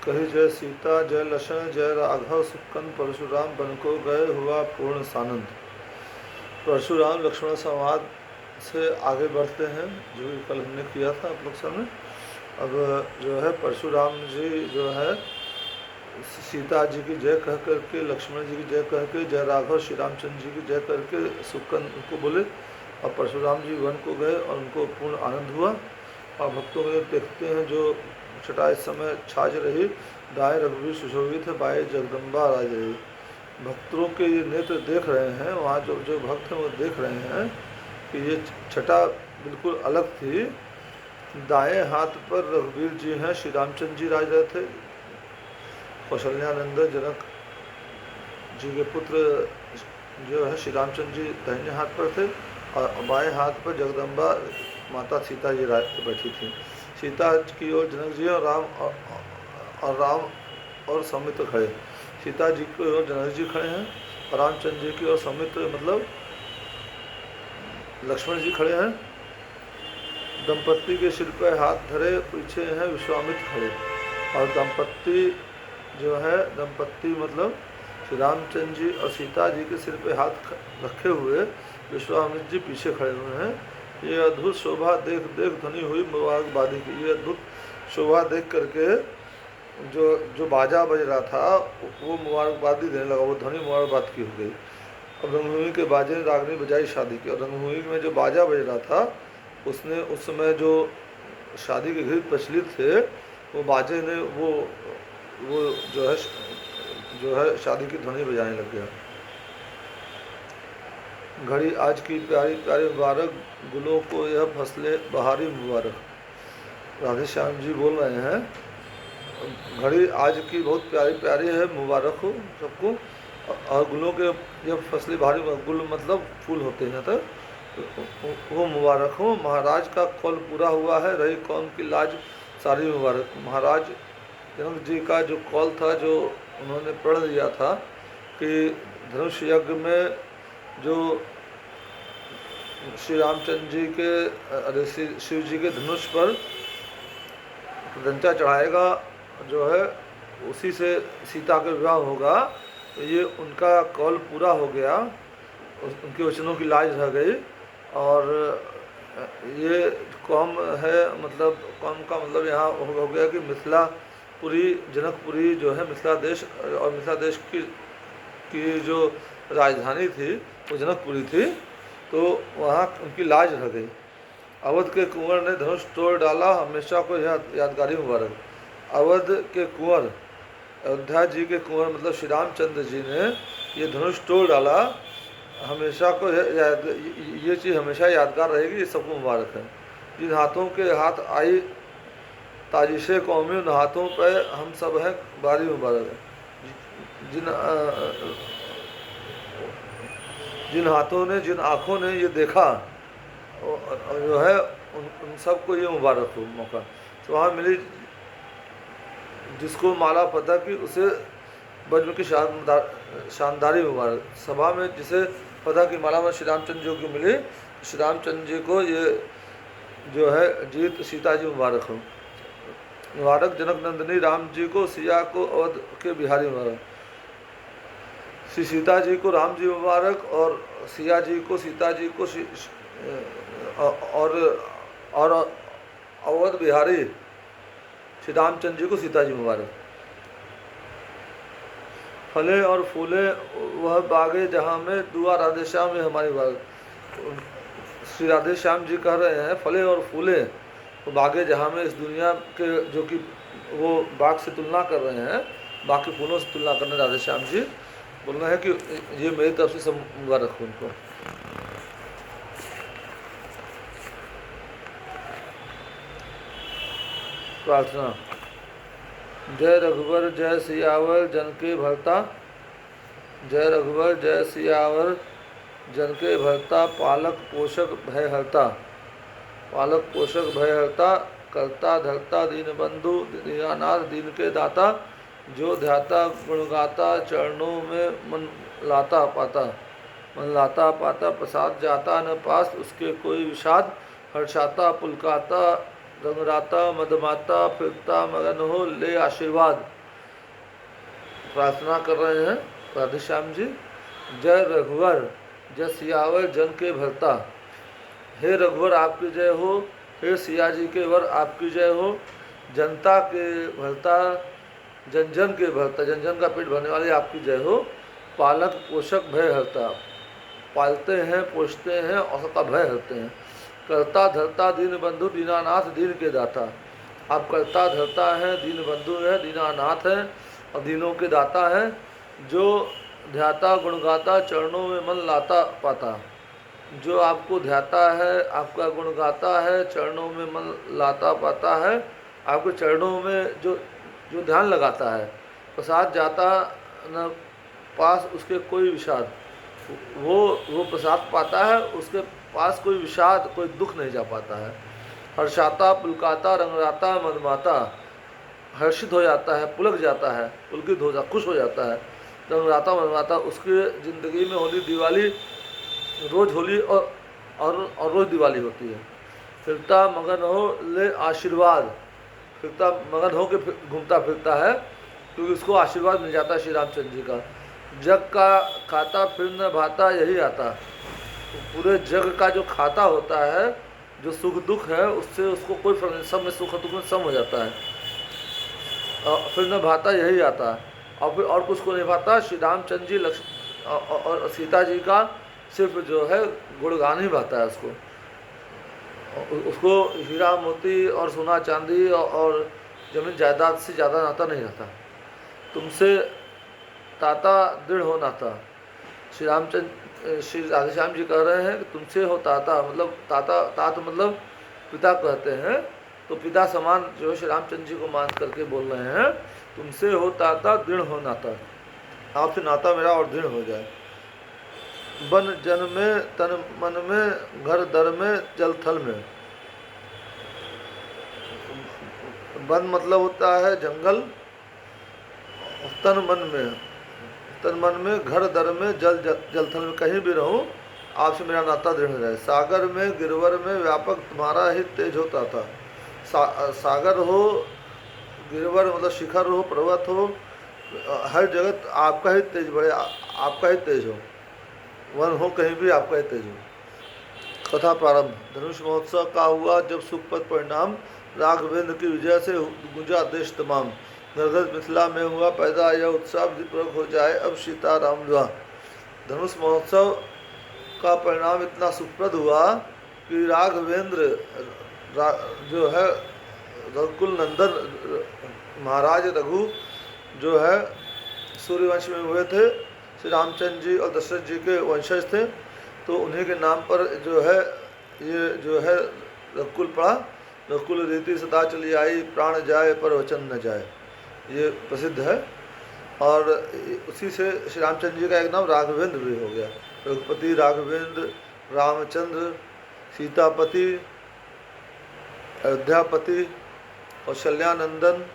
कही जय सीता जय लक्ष्मण जय राघव सुकन परशुराम बन को गए हुआ पूर्ण सानंद। परशुराम लक्ष्मण संवाद से आगे बढ़ते हैं, जो कल हमने किया था आप लोग सामने। अब जो है परशुराम जी जो है सीता जी की जय कह करके, लक्ष्मण जी की जय कह के, जय राघव श्री रामचंद्र जी की जय करके सुकन को बोले और परशुराम जी वन को गए और उनको पूर्ण आनंद हुआ। और भक्तों में देखते हैं जो छटा इस समय छाज रही, दाएं रघुवीर सुशोभित है, बाएं जगदम्बा राज रही। भक्तों के ये नेत्र देख रहे हैं, वहाँ जो जो भक्त हैं वो देख रहे हैं कि ये छटा बिल्कुल अलग थी। दाएं हाथ पर रघुवीर जी हैं, श्री रामचंद्र जी राज रहे थे, कौशल्यानंद जनक जी के पुत्र जो है श्री रामचंद्र जी दाहिने हाथ पर थे और बाएं हाथ पर जगदम्बा माता सीता जी बैठी थी। सीता की ओर जनक जी और राम और सौमित्र खड़े। सीता जी की ओर जनक जी खड़े हैं और रामचंद्र जी की ओर सौमित्र मतलब लक्ष्मण जी खड़े हैं। दंपत्ति के सिर पर हाथ धरे पीछे हैं विश्वामित्र खड़े। और दंपत्ति जो है, दंपत्ति मतलब श्री रामचंद्र जी और सीता जी के सिर पे हाथ रखे हुए विश्वामित्र जी पीछे खड़े हुए हैं। ये अद्भुत शोभा देख देख ध्वनि हुई मुबारकबादी की। ये अद्भुत शोभा देख करके जो जो बाजा बज रहा था वो मुबारकबादी देने लगा, वो ध्वनि मुबारकबाद की हो गई। अब रंगभूमि के बाजे ने रागनी बजाई शादी की, और रंगभूमि में जो बाजा बज रहा था उसने उस समय जो शादी के गीत प्रचलित थे वो बाजे ने वो जो है शादी की ध्वनि बजाने लग गया। घड़ी आज की प्यारी प्यारी मुबारक, गुलों को यह फसले बहारी मुबारक। राधे श्याम जी बोल रहे हैं, घड़ी आज की बहुत प्यारी प्यारी है, मुबारक हो सबको। और गुलों के यह फसले बहारी, गुल मतलब फूल होते हैं, तो वो मुबारक हो। महाराज का कौल पूरा हुआ है, रही कौम की लाज सारी मुबारक। महाराज जनक जी का जो कौल था, जो उन्होंने पढ़ दिया था कि धनुष यज्ञ में जो श्री रामचंद्र जी के शिव जी के धनुष पर दंचा चढ़ाएगा जो है, उसी से सीता का विवाह होगा। तो ये उनका कौल पूरा हो गया, उनके वचनों की लाज रह गई। और ये कौम है, मतलब कौम का मतलब यहाँ हो गया कि मिथिलापुरी, जनकपुरी जो है मिथिला देश, और मिथिला देश की जो राजधानी थी वो जनकपुरी थी, तो वहाँ उनकी लाज रह गई। अवध के कुंवर ने धनुष तोड़ डाला, हमेशा को यादगारी मुबारक। अवध के कुंवर, अयोध्या जी के कुंवर मतलब श्री रामचंद्र जी ने ये धनुष तोड़ डाला, हमेशा को ये चीज़ हमेशा यादगार रहेगी, ये सबको मुबारक है। जिन हाथों के हाथ आई ताजिशे कौमी, उन हाथों पर हम सब हैं बारी मुबारक है। जिन हाथों ने, जिन आँखों ने ये देखा जो है उन सबको ये मुबारक हो मौका। तो वहाँ मिली जिसको माला पता कि उसे वज्र की शानदारी मुबारक। सभा में जिसे पता कि माला में श्री रामचंद्र जी को मिली, श्री रामचंद्र जी को ये जो है जीत सीता जी मुबारक हो। मुबारक जनक नंदिनी राम जी को, सिया को अवध के बिहारी मुबारक। श्री सीता जी को राम जी मुबारक, और सिया जी को सीता जी को और अवध बिहारी श्री रामचंद्र जी को सीता जी मुबारक। फले और फूले वह बागे जहाँ में, दुआ राधे श्याम में हमारी बाग। श्री राधे श्याम जी कह रहे हैं फले और फूले वो बागे जहाँ में, इस दुनिया के जो कि वो बाग से तुलना कर रहे हैं, बाकी फूलों से तुलना करने राधे श्याम जी बोल रहे हैं कि ये मेरी तरफ से सब मुबारक हो उनको। प्रार्थना। जय रघुवर जय सियावर जन के भरता, जय रघुवर जय सियावर जन के भरता, पालक पोषक भय हरता, पालक पोषक भय हरता, करता धरता दीन बंधु, दीनानाथ दीन के दाता, जो ध्याता गुण गाता, चरणों में मन लाता पाता, मन लाता पाता, प्रसाद जाता न पास, उसके कोई विषाद, हर्षाता पुलकाता रंगराता मदमाता फिरता मगन हो ले आशीर्वाद। प्रार्थना कर रहे हैं राधेश्याम जी। जय रघुवर जय सियावर जन के भरता। हे रघुवर आपकी जय हो, हे सिया जी के वर आपकी जय हो। जनता के भरता जन जन के भरता, जन जन का पेट भरने वाले आपकी जय हो। पालक पोषक भय हरता, पालते हैं पोषते हैं और सबका भय हरते हैं। करता धरता दीन बंधु दीनानाथ दीन के दाता। आप करता धरता है, दीन बंधु है, दीनानाथ है और दीनों के दाता है। जो ध्याता गुणगाता चरणों में मन लाता पाता। जो आपको ध्याता है, आपका गुण गाता है, चरणों में मन लाता पाता है। आपके चरणों में जो जो ध्यान लगाता है, प्रसाद जाता न पास उसके कोई विषाद। वो प्रसाद पाता है, उसके पास कोई विषाद कोई दुख नहीं जा पाता है। हर्षाता पुलकाता रंगराता मदमाता, हर्षित हो जाता है, पुलक जाता है, पुलकित हो जाता, खुश हो जाता है। रंगराता मदमाता, उसकी ज़िंदगी में होली दिवाली, रोज़ होली और रोज़ दिवाली होती है। फिरता मगन हो ले आशीर्वाद, फिरता मगन हो के घूमता फिरता है क्योंकि उसको आशीर्वाद मिल जाता है श्री रामचंद्र जी का। जग का खाता फिर न भाता यही आता। पूरे जग का जो खाता होता है, जो सुख दुख है, उससे उसको कोई फर्क नहीं, सब में सुख दुख में सम हो जाता है। और फिर न भाता यही आता और फिर और कुछ को नहीं भाता। श्री रामचंद्र जी और सीता जी का सिर्फ जो है गुणगान ही भाता है उसको। उसको हीरा मोती और सोना चांदी और जमीन जायदाद से ज़्यादा नाता नहीं रहता। तुमसे ताता दृढ़ हो नाता। श्री रामचंद्र श्री राधेश्याम जी कह रहे हैं कि तुमसे हो ताता, मतलब तात मतलब पिता कहते हैं। तो पिता समान जो है श्री रामचंद्र जी को मान करके बोल रहे हैं, तुमसे हो ताता दृढ़ हो नाता। आपसे नाता मेरा और दृढ़ हो जाए। बन जन में तन मन में घर दर में जल थल में। वन मतलब होता है जंगल, तन मन में घर दर में जल थल में कहीं भी रहूं आपसे मेरा नाता दृढ़ रहे। सागर में गिरवर में व्यापक तुम्हारा ही तेज होता था। सागर हो, गिरवर मतलब शिखर हो, पर्वत हो, हर जगह आपका ही तेज बढ़े, आपका ही तेज हो। वन हो कहीं भी आपका ही तेज हो। कथा प्रारंभ। धनुष महोत्सव का हुआ जब सुखपद परिणाम, राघवेंद्र की विजय से गुंजा देश तमाम। नरगज मिथिला में हुआ पैदा यह उत्सव, दीपक हो जाए अब सीता राम विवाह। धनुष महोत्सव का परिणाम इतना सुखप्रद हुआ कि राघवेंद्र जो है रघुकुल नंदन महाराज रघु जो है सूर्यवंश में हुए थे, श्री रामचंद्र जी और दशरथ जी के वंशज थे। तो उन्हीं के नाम पर जो है ये जो है रघुकुल पड़ा। रघुकुल रीति सदा चली आई, प्राण जाए पर वचन न जाए, ये प्रसिद्ध है। और उसी से श्री रामचंद्र जी का एक नाम राघवेंद्र भी हो गया। रघुपति राघवेंद्र, रामचंद्र, सीतापति, अयोध्यापति, कौशल्यानंदन,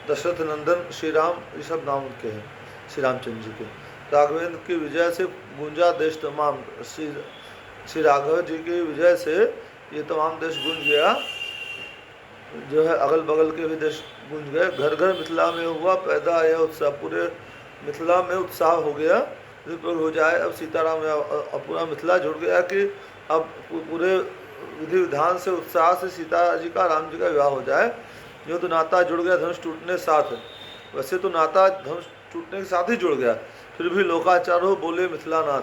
दशरथ नंदन, श्री राम, ये सब नाम उनके हैं श्री रामचंद्र जी के। राघवेंद्र की विजय से गूंजा देश तमाम। श्री राघव जी की विजय से ये तमाम देश गूंज गया, जो है अगल बगल के भी देश गूंज गए। घर घर मिथिला में हुआ पैदा यह उत्साह, पूरे मिथिला में उत्साह हो गया, दीपक हो जाए अब सीताराम। अब पूरा मिथिला जुड़ गया कि अब पूरे विधि विधान से उत्साह से सीता जी का राम जी का विवाह हो जाए। जो तो नाता जुड़ गया धनुष टूटने साथ। वैसे तो नाता धनुष टूटने के साथ ही जुड़ गया, फिर भी लोकाचार हो बोले मिथिलानाथ,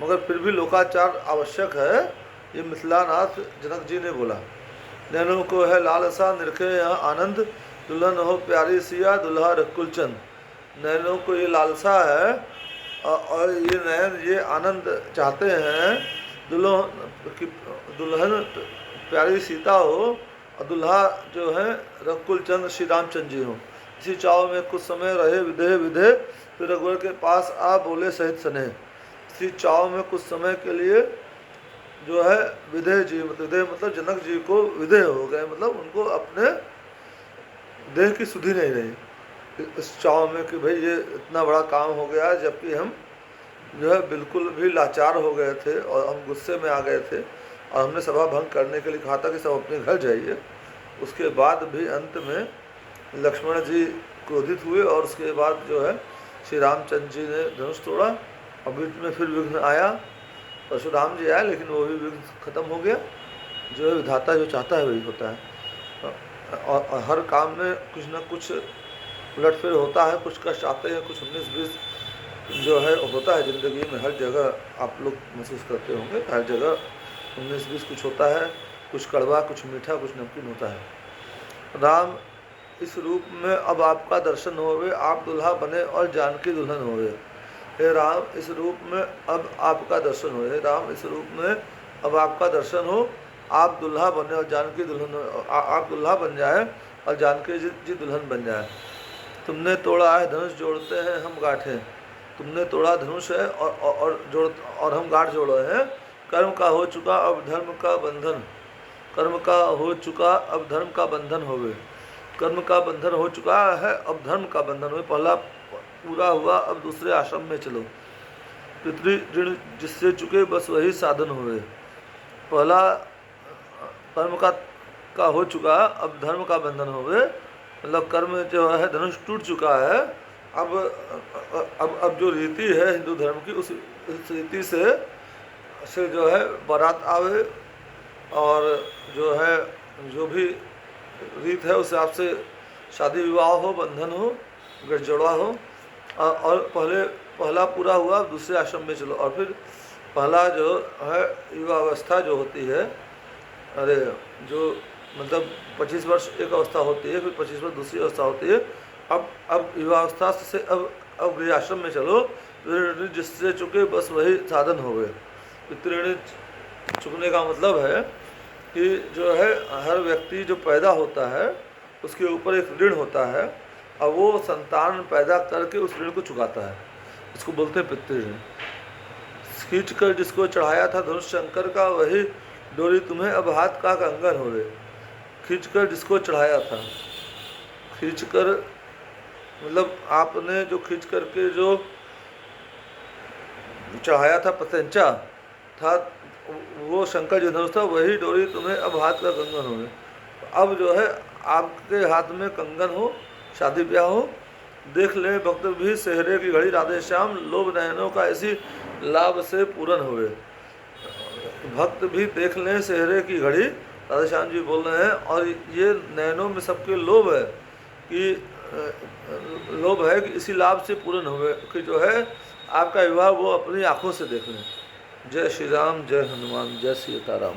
मगर फिर भी लोकाचार आवश्यक है, ये मिथिलानाथ जनक जी ने बोला। नैनों को है लालसा निरखे यहाँ आनंद, दुल्हन हो प्यारी सिया दुल्हा रकुल चंद। नैनों को ये लालसा है और ये नैन ये आनंद चाहते हैं, दुल्हन प्यारी सीता हो और दुल्हा जो है रकुल चंद श्री रामचंद्र जी हो। इसी चाव में कुछ समय रहे विधे विधे, फिर रघुवर के पास आ बोले सहित स्नेह। इसी चाव में कुछ समय के लिए जो है विधेय जी, विधेय मतलब जनक जी को विधेय हो गए, मतलब उनको अपने देह की सुधि नहीं रही इस चाव में कि भाई ये इतना बड़ा काम हो गया, जबकि हम जो है बिल्कुल भी लाचार हो गए थे और हम गुस्से में आ गए थे। और हमने सभा भंग करने के लिए कहा था कि सब अपने घर जाइए। उसके बाद भी अंत में लक्ष्मण जी क्रोधित हुए और उसके बाद जो है श्री रामचंद्र जी ने धनुष तोड़ा और बीच में फिर विघ्न आया, परशुराम जी आया, लेकिन वो भी विघ्न खत्म हो गया। जो है विधाता जो चाहता है वही होता है, और हर काम में कुछ न कुछ उलटफेर होता है, कुछ कष्ट आते हैं, कुछ 19-20 जो है होता है ज़िंदगी में। हर जगह आप लोग महसूस करते होंगे, हर जगह 19-20 कुछ होता है, कुछ कड़वा, कुछ मीठा, कुछ नमकीन होता है। राम इस रूप में अब आपका दर्शन होवे, आप दुल्हा बने और जानकी दुल्हन होवे। हे राम इस रूप में अब आपका दर्शन हो, हे राम इस रूप में अब आपका दर्शन हो, आप दुल्हा बने और जानकी दुल्हन, आप दुल्हा बन जाए और जानकी जी दुल्हन बन जाए। तुमने तोड़ा है धनुष जोड़ते हैं हम गांठें, तुमने तोड़ा धनुष है और हम गांठ जोड़े हैं। कर्म का हो चुका अब धर्म का बंधन, कर्म का हो चुका अब धर्म का बंधन होवे। कर्म का बंधन हो चुका है अब धर्म का बंधन होवे। पहला पूरा हुआ अब दूसरे आश्रम में चलो। पितृ ऋण जिससे चुके बस वही साधन हुए। पहला कर्म का हो चुका अब धर्म का बंधन होवे, मतलब कर्म जो है धनुष टूट चुका है। अब जो रीति है हिंदू धर्म की, उस रीति से जो है बारात आवे और जो है जो भी रीत है उस हिसाब से शादी विवाह हो, बंधन हो, गठजोड़ा हो। और पहला पूरा हुआ दूसरे आश्रम में चलो। और फिर पहला जो है युवावस्था जो होती है, अरे जो मतलब 25 वर्ष एक अवस्था होती है, फिर 25 वर्ष दूसरी अवस्था होती है। अब युवावस्था से अब गृहआश्रम में चलो। जिससे चुके बस वही साधन हो गए। पितृऋण चुकने का मतलब है कि जो है हर व्यक्ति जो पैदा होता है उसके ऊपर एक ऋण होता है और वो संतान पैदा करके उस ऋण को चुकाता है, इसको बोलते हैं पितृऋण। खींच कर जिसको चढ़ाया था धनुष शंकर का, वही डोरी तुम्हें अब हाथ का कंगन हो गए। खींच कर जिसको चढ़ाया था, खींच कर मतलब आपने जो खींच करके जो चढ़ाया था, प्रत्यंचा था, वो शंकर जो धनुष था, वही डोरी तुम्हें अब हाथ का कंगन हो गए। अब जो है आपके हाथ में कंगन हो, शादी ब्याह हो। देख ले भक्त भी सेहरे की घड़ी राधे श्याम, लोभ नयनों का ऐसी लाभ से पूरन हुए। भक्त भी देख लें सेहरे की घड़ी, राधे श्याम जी बोल रहे हैं। और ये नयनों में सबके लोभ है कि इसी लाभ से पूर्ण हुए कि जो है आपका विवाह वो अपनी आंखों से देख लें। जय श्री राम, जय हनुमान, जय सीताराम।